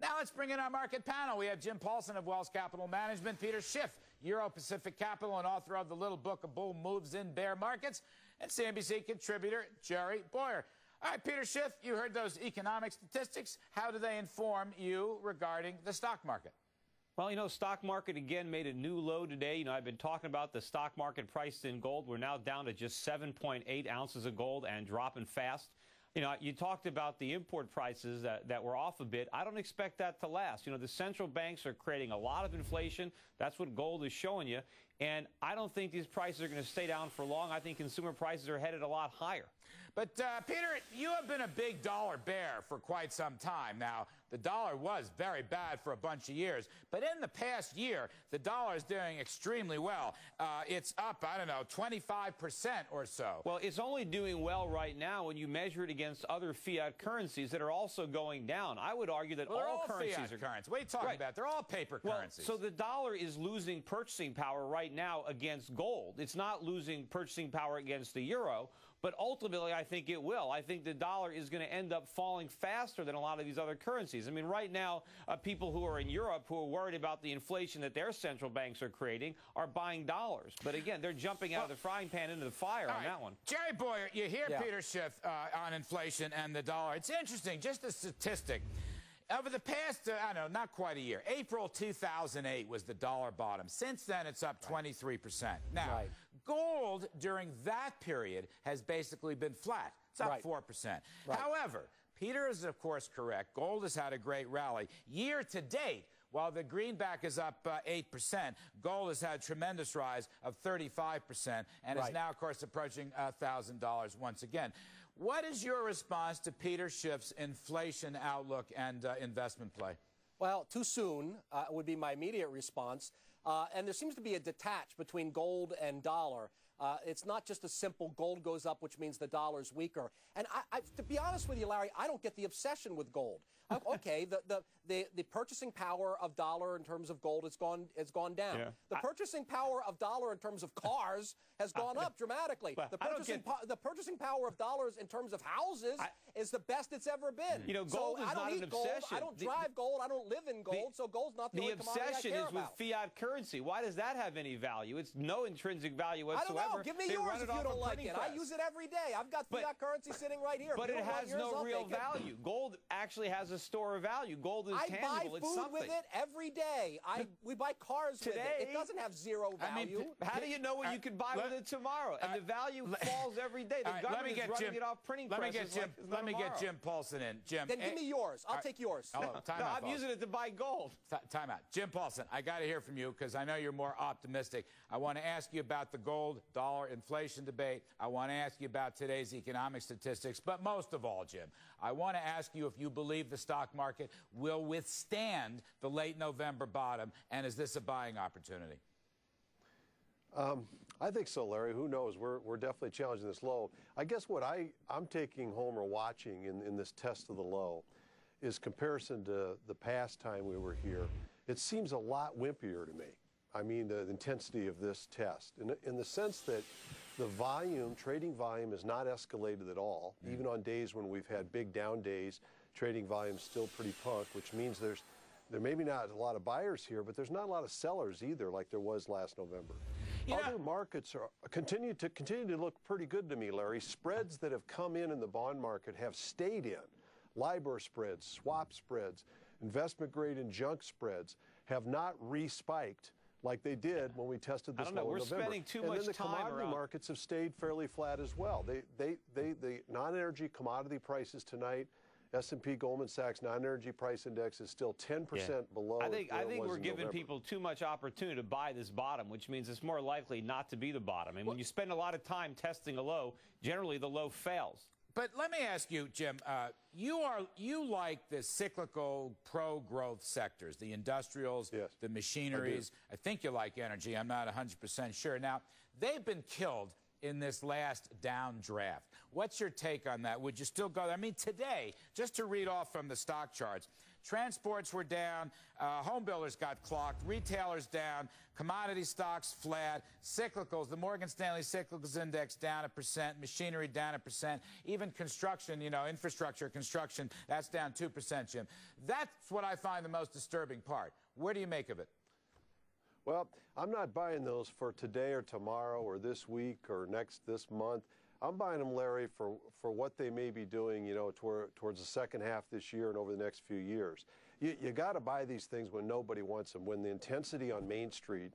Now let's bring in our market panel. We have Jim Paulson of Wells Capital Management, Peter Schiff, Euro Pacific Capital and author of the little book, A Bull Moves in Bear Markets, and CNBC contributor Jerry Boyer. All right, Peter Schiff, you heard those economic statistics. How do they inform you regarding the stock market? Well, stock market again made a new low today. I've been talking about the stock market priced in gold. We're now down to just 7.8 ounces of gold and dropping fast. You talked about the import prices that were off a bit. I don't expect that to last. The central banks are creating a lot of inflation. That's what gold is showing you. And I don't think these prices are going to stay down for long. I think consumer prices are headed a lot higher. But, Peter, you have been a big dollar bear for quite some time now. The dollar was very bad for a bunch of years. But in the past year, the dollar is doing extremely well. It's up, I don't know, 25% or so. Well, it's only doing well right now when you measure it against other fiat currencies that are also going down. I would argue that all currencies fiat currencies. What are you talking about? They're all paper currencies. So the dollar is losing purchasing power right now against gold. It's not losing purchasing power against the euro. But ultimately, I think it will. I think the dollar is going to end up falling faster than a lot of these other currencies. I mean, right now, people who are in Europe who are worried about the inflation that their central banks are creating are buying dollars. But again, they're jumping out of the frying pan into the fire on that one. Jerry Boyer, you hear Peter Schiff on inflation and the dollar. It's interesting, just a statistic. Over the past, I don't know, not quite a year, April 2008 was the dollar bottom. Since then, it's up 23%. Now, gold during that period has basically been flat. It's up 4%. However, Peter is, of course, correct. Gold has had a great rally. Year to date, while the greenback is up 8%, gold has had a tremendous rise of 35% and is now, of course, approaching $1,000 once again. What is your response to Peter Schiff's inflation outlook and investment play? Well, too soon would be my immediate response. And there seems to be a detach between gold and dollar. It's not just a simple gold goes up, which means the dollar's weaker. And to be honest with you, Larry, I don't get the obsession with gold. Okay, the purchasing power of dollar in terms of gold has gone down. Yeah. The purchasing power of dollar in terms of cars has gone up dramatically. The purchasing power of dollars in terms of houses is the best it's ever been. Gold is not an obsession. I don't drive gold. I don't live in gold. So gold's not the only commodity I care about. The obsession is with fiat currency. Why does that have any value? It's no intrinsic value whatsoever. I don't know. Give me yours if you don't like it. I use it every day. I've got fiat currency sitting right here. But it has no real value. Gold actually has a store of value. Gold is tangible. I buy food with it every day. We buy cars with it. It doesn't have zero value. How do you know what you could buy with it tomorrow? And the value falls every day. The government is running it off printing presses. Let me get Jim Paulson in. Jim, then give me yours. I'll take yours. No, I'm using it to buy gold. Time out. Jim Paulson, I got to hear from you because I know you're more optimistic. I want to ask you about the gold-dollar inflation debate. I want to ask you about today's economic statistics. But most of all, Jim, I want to ask you if you believe the stock market will withstand the late November bottom, and is this a buying opportunity? I think so, Larry. Who knows? We're definitely challenging this low. I guess what I'm taking home or watching in this test of the low is comparison to the past time we were here. It seems a lot wimpier to me. I mean, the intensity of this test, in the sense that the volume, trading volume, is not escalated at all. Even on days when we've had big down days, trading volume is still pretty punk, which means there may be not a lot of buyers here, but there's not a lot of sellers either, like there was last November. Other markets continue to look pretty good to me, Larry. Spreads that have come in the bond market have stayed in. LIBOR spreads, swap spreads, investment grade and junk spreads have not re-spiked like they did when we tested this low in November. We're spending too much time. And then the commodity markets have stayed fairly flat as well. The non-energy commodity prices tonight, S&P Goldman Sachs non-energy price index is still 10% below. I think we're giving people too much opportunity to buy this bottom, which means it's more likely not to be the bottom. And when you spend a lot of time testing a low, generally the low fails. But let me ask you, Jim, you like the cyclical pro-growth sectors, the industrials, the machineries. I think you like energy. I'm not 100% sure. Now, they've been killed in this last downdraft. What's your take on that? Would you still go there? I mean, today, just to read off from the stock charts, Transports were down. Home builders got clocked. Retailers down. Commodity stocks flat. Cyclicals, the Morgan Stanley Cyclicals Index down 1%. Machinery down 1%. Even construction, infrastructure, construction, that's down 2%, Jim. That's what I find the most disturbing part. Where do you make of it? Well, I'm not buying those for today or tomorrow or this week or this month. I'm buying them, Larry, for what they may be doing, towards the second half this year and over the next few years. You got to buy these things when nobody wants them. When the intensity on Main Street,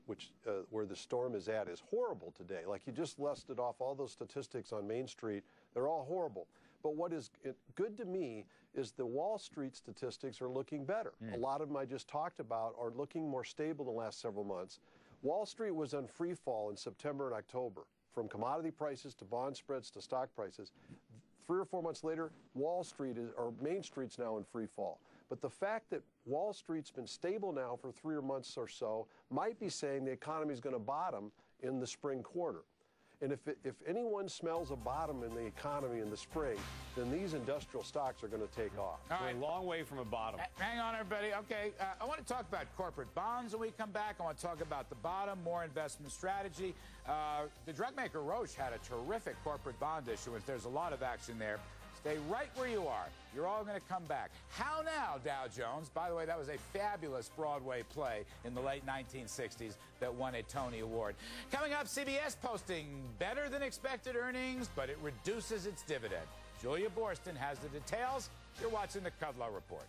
where the storm is at, is horrible today. Like you just listed off all those statistics on Main Street, they're all horrible. But what is good to me is the Wall Street statistics are looking better. A lot of them I just talked about are looking more stable in the last several months. Wall Street was on free fall in September and October, from commodity prices to bond spreads to stock prices. 3 or 4 months later, Main Street's now in free fall. But the fact that Wall Street's been stable now for 3 months or so might be saying the economy is going to bottom in the spring quarter. And if anyone smells a bottom in the economy in the spring, then these industrial stocks are going to take off. All right. We're a long way from a bottom. Hang on, everybody. Okay, I want to talk about corporate bonds when we come back. I want to talk about the bottom, more investment strategy. The drug maker Roche had a terrific corporate bond issuance. There's a lot of action there. Stay right where you are. You're all going to come back. How now, Dow Jones? By the way, that was a fabulous Broadway play in the late 1960s that won a Tony Award. Coming up, CBS posting better than expected earnings, but it reduces its dividend. Julia Borston has the details. You're watching the Kudlow Report.